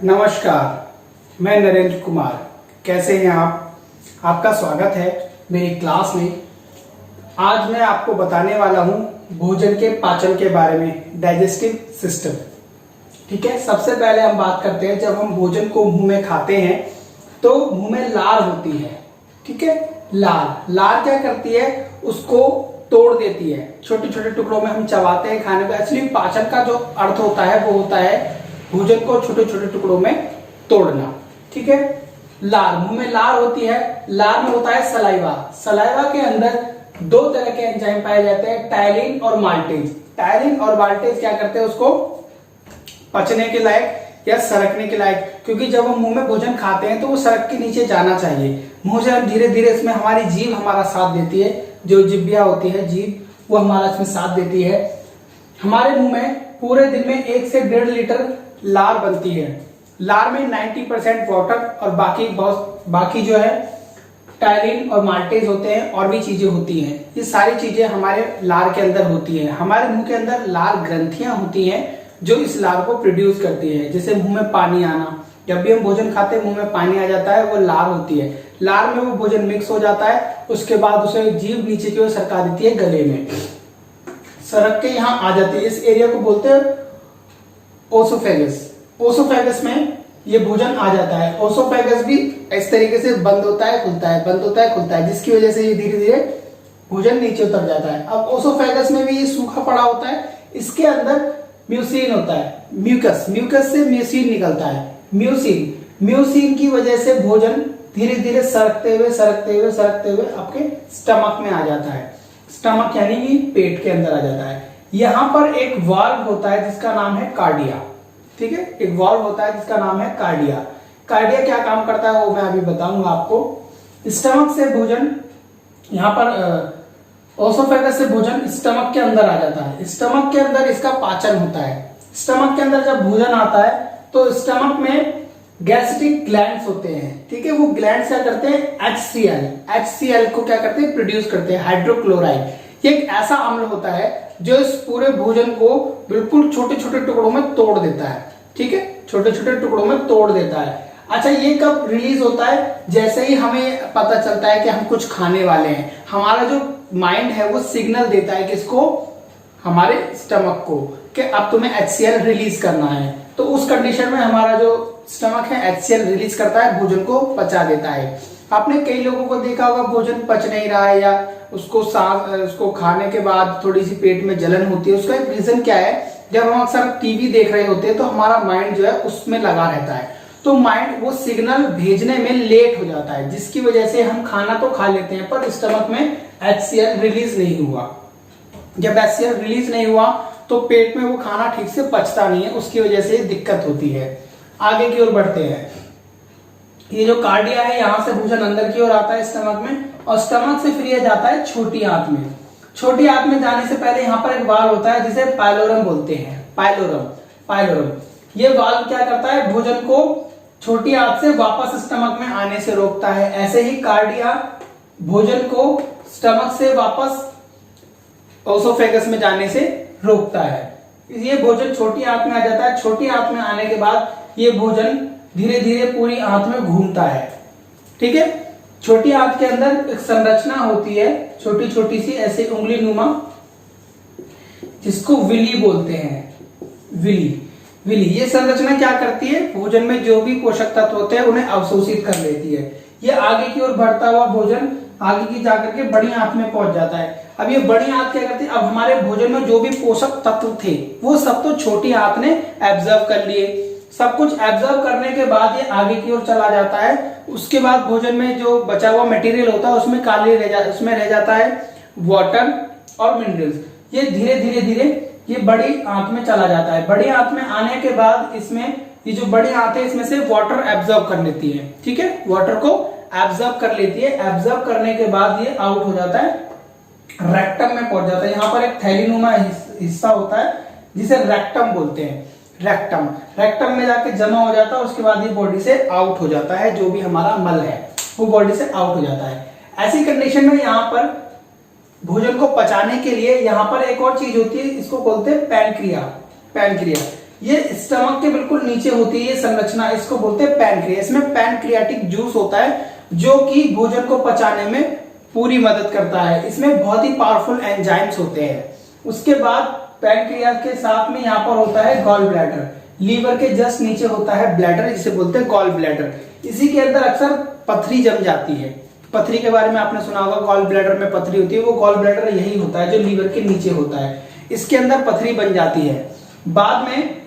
नमस्कार, मैं नरेंद्र कुमार। कैसे हैं आप? आपका स्वागत है मेरी क्लास में। आज मैं आपको बताने वाला हूं भोजन के पाचन के बारे में, डाइजेस्टिव सिस्टम। ठीक है, सबसे पहले हम बात करते हैं, जब हम भोजन को मुंह में खाते हैं तो मुंह में लार होती है। ठीक है, लार क्या करती है, उसको तोड़ देती है, छोटे छोटे टुकड़ों में हम चबाते हैं खाने को। एक्चुअली पाचन का जो अर्थ होता है वो होता है भोजन को छोटे छोटे टुकड़ों में तोड़ना। ठीक है, लार, मुंह में लार होती है। लार में होता है सलाइवा। सलाइवा के अंदर दो तरह के एंजाइम पाए जाते हैं, टायलिन और माल्टेज। टायलिन और माल्टेज क्या करते हैं, उसको पचने के लायक या सरकने के लायक, क्योंकि जब हम मुंह में भोजन खाते हैं तो वो सरक के नीचे जाना चाहिए। मुंह से हम धीरे धीरे, इसमें हमारी जीभ हमारा साथ देती है, जो जिब्बिया होती है जीभ, वो हमारा इसमें साथ देती है। हमारे मुंह में पूरे दिन में 1 से 1.5 लीटर लार बनती है। लार में 90% वाटर और बाकी जो है टायलिन और माल्टेज होते हैं, और भी चीजें होती हैं। ये सारी चीजें हमारे लार के अंदर होती हैं। हमारे मुंह के अंदर लार ग्रंथियां होती हैं जो इस लार को प्रोड्यूस करती है। जैसे मुंह में पानी आना, जब भी हम भोजन खाते हैं मुंह में पानी आ जाता है, वो लार होती है। लार में वो भोजन मिक्स हो जाता है, उसके बाद उसे जीभ नीचे की ओर सरका देती है, गले में सरक के यहाँ आ जाती है। इस एरिया को बोलते हैं ओसोफेगस। ओसोफेगस में ये भोजन आ जाता है। ओसोफेगस भी इस तरीके से बंद होता है, खुलता है, बंद होता है, खुलता है, जिसकी वजह से ये धीरे धीरे भोजन नीचे उतर जाता है। अब ओसोफेगस में भी ये सूखा पड़ा होता है। इसके अंदर म्यूसिन होता है, म्यूकस से म्यूसिन निकलता है। म्यूसिन की वजह से भोजन धीरे धीरे सरकते हुए आपके स्टमक में आ जाता है। स्टमक यानी कि पेट के अंदर आ जाता है। यहां पर एक वाल्व होता है जिसका नाम है कार्डिया। ठीक है, एक वाल्व होता है जिसका नाम है कार्डिया। कार्डिया क्या काम करता है वो मैं अभी बताऊंगा आपको। स्टमक से भोजन, यहां पर ओसोफेगस से भोजन स्टमक के अंदर आ जाता है। स्टमक के अंदर इसका पाचन होता है। स्टमक के अंदर जब भोजन आता है तो स्टमक में गैस्ट्रिक ग्लैंड्स होते हैं। ठीक है, वो ग्लैंड्स क्या करते हैं, HCl को क्या करते हैं, प्रोड्यूस करते हैं, हाइड्रोक्लोराइड। ये एक ऐसा अम्ल होता है जो इस पूरे भोजन को बिल्कुल छोटे छोटे टुकड़ों में तोड़ देता है। ठीक है, छोटे छोटे टुकड़ों में तोड़ देता है। अच्छा, ये कब रिलीज होता है, जैसे ही हमें पता चलता है कि हम कुछ खाने वाले हैं। हमारा जो माइंड है वो सिग्नल देता है किसको, हमारे स्टमक को, कि अब तुम्हें HCl रिलीज करना है। तो उस कंडीशन में हमारा जो स्टमक है HCl रिलीज करता है, भोजन को पचा देता है। आपने कई लोगों को देखा होगा भोजन पच नहीं रहा है, या उसको खाने के बाद थोड़ी सी पेट में जलन होती है। उसका एक रीजन क्या है, जब हम अक्सर टीवी देख रहे होते हैं तो हमारा माइंड जो है उसमें लगा रहता है, तो माइंड वो सिग्नल भेजने में लेट हो जाता है, जिसकी वजह से हम खाना तो खा लेते हैं पर स्टमक में HCl रिलीज नहीं हुआ। जब HCl रिलीज नहीं हुआ तो पेट में वो खाना ठीक से पचता नहीं है, उसकी वजह से दिक्कत होती है। आगे की ओर बढ़ते हैं। ये जो कार्डिया है, यहां से भोजन अंदर की ओर आता है स्टमक में, और स्टमक से फिर ये जाता है छोटी आंत में। छोटी आंत में जाने से पहले यहाँ पर एक वाल्व होता है जिसे पाइलोरम बोलते हैं। पाइलोरम ये वाल्व क्या करता है, भोजन को छोटी आंत से वापस स्टमक में आने से रोकता है। ऐसे ही कार्डिया भोजन को स्टमक से वापस ओसोफेगस में जाने से रोकता है। ये भोजन छोटी आंत में आ जाता है। छोटी आंत में आने के बाद ये भोजन धीरे धीरे पूरी आंत में घूमता है। ठीक है, छोटी आंत के अंदर एक संरचना होती है, छोटी छोटी सी ऐसे उंगली नुमा, जिसको विली बोलते हैं। विली ये संरचना क्या करती है, भोजन में जो भी पोषक तत्व होते हैं उन्हें अवशोषित कर लेती है। ये आगे की ओर बढ़ता हुआ भोजन आगे की जाकर के बड़ी आंत में पहुंच जाता है। अब ये बड़ी आंत क्या करती है, अब हमारे भोजन में जो भी पोषक तत्व थे वो सब तो छोटी आंत ने एब्जॉर्ब कर लिए। सब कुछ एब्जॉर्ब करने के बाद ये आगे की ओर चला जाता है। उसके बाद भोजन में जो बचा हुआ मटेरियल होता है उसमें रह जाता है वाटर और मिनरल्स। ये धीरे धीरे ये बड़ी आंत में चला जाता है। बड़ी आंत में आने के बाद इसमें ये जो बड़ी आंत है इसमें से वाटर एब्जॉर्ब कर लेती है। ठीक है, वाटर को एब्जॉर्ब कर लेती है। एब्जॉर्ब करने के बाद ये आउट हो जाता है, रेक्टम में पहुंच जाता है। यहाँ पर एक थैलीनुमा हिस्सा होता है जिसे रेक्टम बोलते हैं। रेक्टम में जाके जमा हो जाता है। उसके बाद ये बॉडी से आउट हो जाता है, जो भी हमारा मल है वो बॉडी से आउट हो जाता है। ऐसी कंडीशन में यहाँ पर भोजन को पचाने के लिए यहाँ पर एक और चीज होती है, इसको बोलते हैं पैनक्रिया। ये स्टमक के बिल्कुल नीचे होती है ये संरचना, इसको बोलते हैं पैनक्रियास। इसमें पैनक्रियाटिक जूस होता है जो कि भोजन को पचाने में पूरी मदद करता है। इसमें बहुत ही पावरफुल एंजाइम्स होते हैं। उसके बाद पैनक्रियास के साथ में यहाँ पर होता है गॉल ब्लैडर। लीवर के जस्ट नीचे होता है ब्लैडर, जिसे बोलते हैं गॉल ब्लैडर। इसी के अंदर अक्सर पथरी जम जाती है। पथरी के बारे में आपने सुना होगा, गॉल ब्लैडर में पथरी होती है। वो गॉल ब्लैडर यही होता है जो लीवर के नीचे होता है। इसके अंदर पथरी बन जाती है। बाद में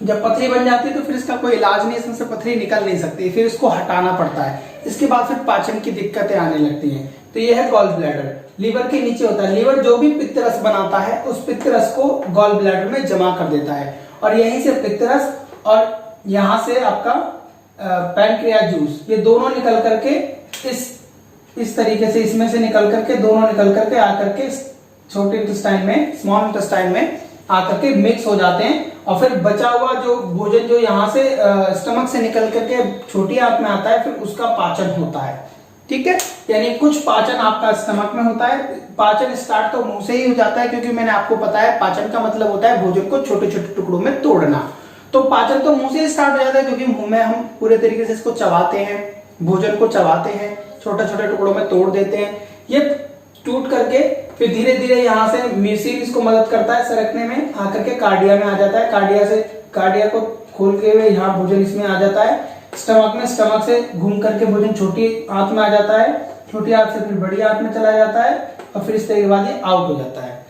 जब पथरी बन जाती है तो फिर इसका कोई इलाज नहीं, इसमें से पथरी निकल नहीं सकती, फिर इसको हटाना पड़ता है। इसके बाद फिर पाचन की दिक्कतें आने लगती हैं। तो ये है गॉल ब्लैडर, लीवर के नीचे होता है। लीवर जो भी पित्त रस बनाता है उस पित्त रस को गॉल ब्लैडर में जमा कर देता है और यहीं से पित्त रस और यहां से आपका पैनक्रियास जूस, ये दोनों निकल करके इस तरीके से इसमें से निकल करके दोनों निकल करके आकर के छोटे इंटेस्टाइन में, स्मॉल इंटेस्टाइन में आकर के मिक्स हो जाते हैं और फिर बचा हुआ जो भोजन जो यहाँ से स्टमक से निकल करके छोटी आंत में आता है, फिर उसका पाचन होता है। ठीक है, यानी कुछ पाचन आपका स्टमक में होता है। पाचन स्टार्ट तो मुंह से ही हो जाता है, क्योंकि मैंने आपको बताया पाचन का मतलब होता है भोजन को छोटे छोटे टुकड़ों में तोड़ना। तो पाचन तो मुंह से ही स्टार्ट हो जाता है, क्योंकि मुंह में हम पूरे तरीके से इसको चबाते हैं, भोजन को चबाते हैं, छोटे छोटे टुकड़ों में तोड़ देते हैं। ये टूट करके फिर धीरे धीरे यहाँ से मीसील इसको मदद करता है सरकने में, आकर के कार्डिया में आ जाता है। कार्डिया को खोल के हुए यहाँ भोजन इसमें आ जाता है स्टमक में। स्टमक से घूम करके भोजन छोटी आंत में आ जाता है, छोटी आंत से फिर बड़ी आंत में चला जाता है और फिर इस तरीके के बाद ये आउट हो जाता है।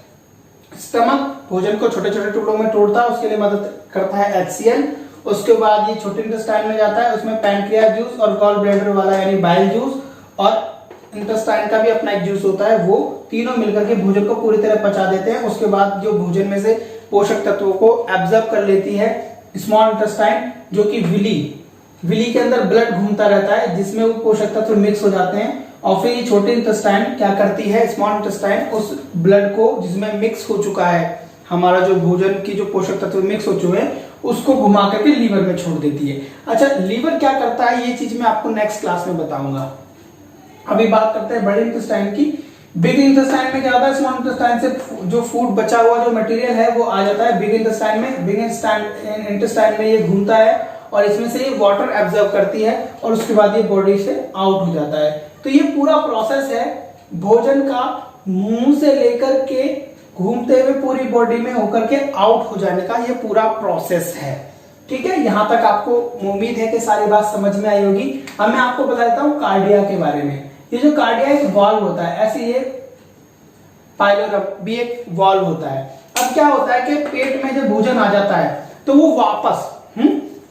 स्टमक भोजन को छोटे छोटे टुकड़ों में तोड़ता है, उसके लिए मदद करता है HCl। उसके बाद ये छोटे इंटेस्टाइन में जाता है, उसमें पैनक्रियास जूस और गॉल ब्लैडर वाला यानी बाइल जूस और इंटेस्टाइन का भी अपना एक जूस होता है, वो तीनों मिलकर के भोजन को पूरी तरह पचा देते हैं। उसके बाद जो भोजन में से पोषक तत्वों को एब्जॉर्ब कर लेती है स्मॉल इंटेस्टाइन, जो कि विली के अंदर ब्लड घूमता रहता है जिसमें वो पोषक तत्व मिक्स हो जाते हैं और फिर ये छोटे इंटेस्टाइन क्या करती है, स्मॉल इंटेस्टाइन उस ब्लड को जिसमें मिक्स हो चुका है हमारा जो भोजन की जो पोषक तत्व मिक्स हो चुके हैं उसको घुमा करके लीवर में छोड़ देती है। अच्छा, लीवर क्या करता है ये चीज मैं आपको नेक्स्ट क्लास में बताऊंगा। अभी बात करते हैं बड़े इंटेस्टाइन की। बिग इंटेस्टाइन में क्या होता है, स्मॉल इंटेस्टाइन से जो फूड बचा हुआ जो मटेरियल है वो आ जाता है बिग इंटेस्टाइन में। बिग इंटेस्टाइन में ये घूमता है और इसमें से ये वाटर एब्जॉर्ब करती है और उसके बाद ये बॉडी से आउट हो जाता है। तो ये पूरा प्रोसेस है भोजन का मुंह से लेकर के घूमते हुए पूरी बॉडी में होकर के आउट हो जाने का, ये पूरा प्रोसेस है। ठीक है, यहां तक आपको उम्मीद है कि सारी बात समझ में आई होगी। अब मैं आपको बता देता हूं कार्डिया के बारे में। ये जो कार्डिया एक वाल्व होता है, ऐसे ये पाइलोरम भी एक वाल्व होता है। अब क्या होता है कि पेट में जब भोजन आ जाता है तो वो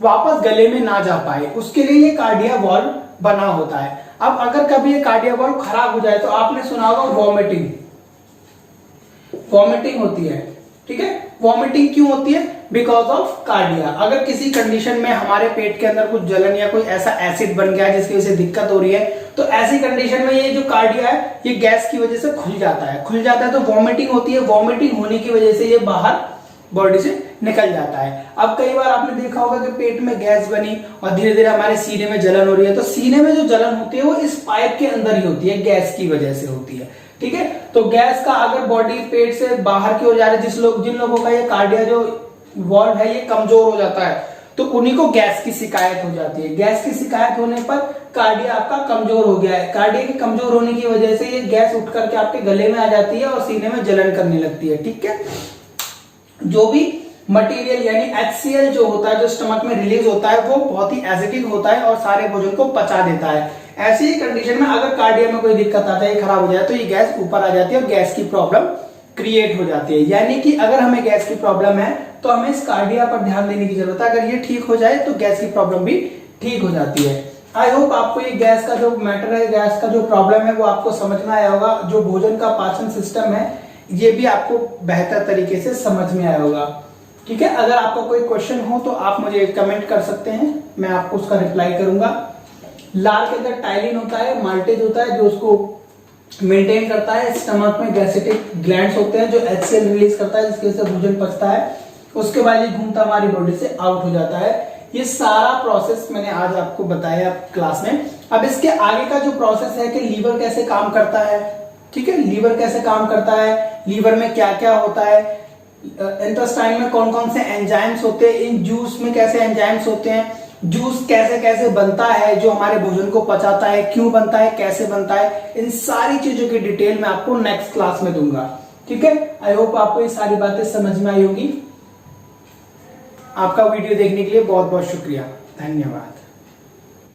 वापस गले में ना जा पाए, उसके लिए ये कार्डिया वाल्व बना होता है। अब अगर कभी ये कार्डिया वाल्व खराब हो जाए तो आपने सुना होगा वॉमिटिंग होती है। ठीक है, वॉमिटिंग क्यों होती है? Because of cardia. अगर किसी कंडीशन में हमारे पेट के अंदर कुछ जलन या कोई ऐसा एसिड बन गया है जिसकी वजह से दिक्कत हो रही है, तो ऐसी कंडीशन में ये जो कार्डिया है ये गैस की वजह से खुल जाता है तो वॉमिटिंग होती है। वॉमिटिंग होने की वजह से ये बाहर बॉडी से निकल जाता है। अब कई बार आपने देखा होगा कि पेट में गैस बनी और धीरे धीरे हमारे सीने में जलन हो रही है, तो सीने में जो जलन होती है वो इस पाइप के अंदर ही होती है, गैस की वजह से होती है। ठीक है, तो गैस का अगर बॉडी पेट से बाहर की ओर जा रही है, जिन लोगों का ये कार्डिया जो वाल्व है ये कमजोर हो जाता है, तो उन्हीं को गैस की शिकायत हो जाती है। गैस की शिकायत होने पर कार्डिया आपका कमजोर हो गया है। कार्डिया के कमजोर होने की वजह से ये गैस उठ करके आपके गले में आ जाती है और सीने में जलन करने लगती है। ठीक है, जो भी मटेरियल यानी HCl जो होता है जो स्टमक में रिलीज होता है वो बहुत ही एसिडिक होता है और सारे भोजन को पचा देता है। ऐसी ही कंडीशन में अगर कार्डिया में कोई दिक्कत आता है, खराब हो जाए, तो ये गैस ऊपर आ जाती है और गैस की प्रॉब्लम क्रिएट हो जाती है। यानी कि अगर हमें गैस की प्रॉब्लम है तो हमें इस कार्डिया पर ध्यान देने की जरूरत है। अगर ये ठीक हो जाए तो गैस की प्रॉब्लम भी ठीक हो जाती है। आई होप आपको ये गैस का जो मैटर है, गैस का जो प्रॉब्लम है वो आपको समझ में आया होगा। जो भोजन का पाचन सिस्टम है ये भी आपको बेहतर तरीके से समझ में आया होगा। ठीक है, अगर आपका कोई क्वेश्चन हो तो आप मुझे कमेंट कर सकते हैं, मैं आपको उसका रिप्लाई करूंगा। लार के अंदर टाइलिन होता है, माल्टेज होता है जो उसको मेंटेन करता है। स्टमक में गैस्ट्रिक ग्लैंड्स होते हैं जो HCl रिलीज करता है जिसकी वजह से भोजन पचता है। उसके बाद ये घूमता हमारी बॉडी से आउट हो जाता है। ये सारा प्रोसेस मैंने आज आपको बताया क्लास में। अब इसके आगे का जो प्रोसेस है कि लीवर कैसे काम करता है। ठीक है, लीवर कैसे काम करता है, लीवर में क्या क्या होता है, इंटेस्टाइन में कौन कौन से एंजाइम्स होते हैं, इन जूस में कैसे एंजाइम्स होते हैं, जूस कैसे कैसे बनता है जो हमारे भोजन को पचाता है, क्यों बनता है, कैसे बनता है, इन सारी चीजों की डिटेल मैं आपको नेक्स्ट क्लास में दूंगा। ठीक है, आई होप आपको ये सारी बातें समझ में आई होगी। आपका वीडियो देखने के लिए बहुत बहुत शुक्रिया, धन्यवाद।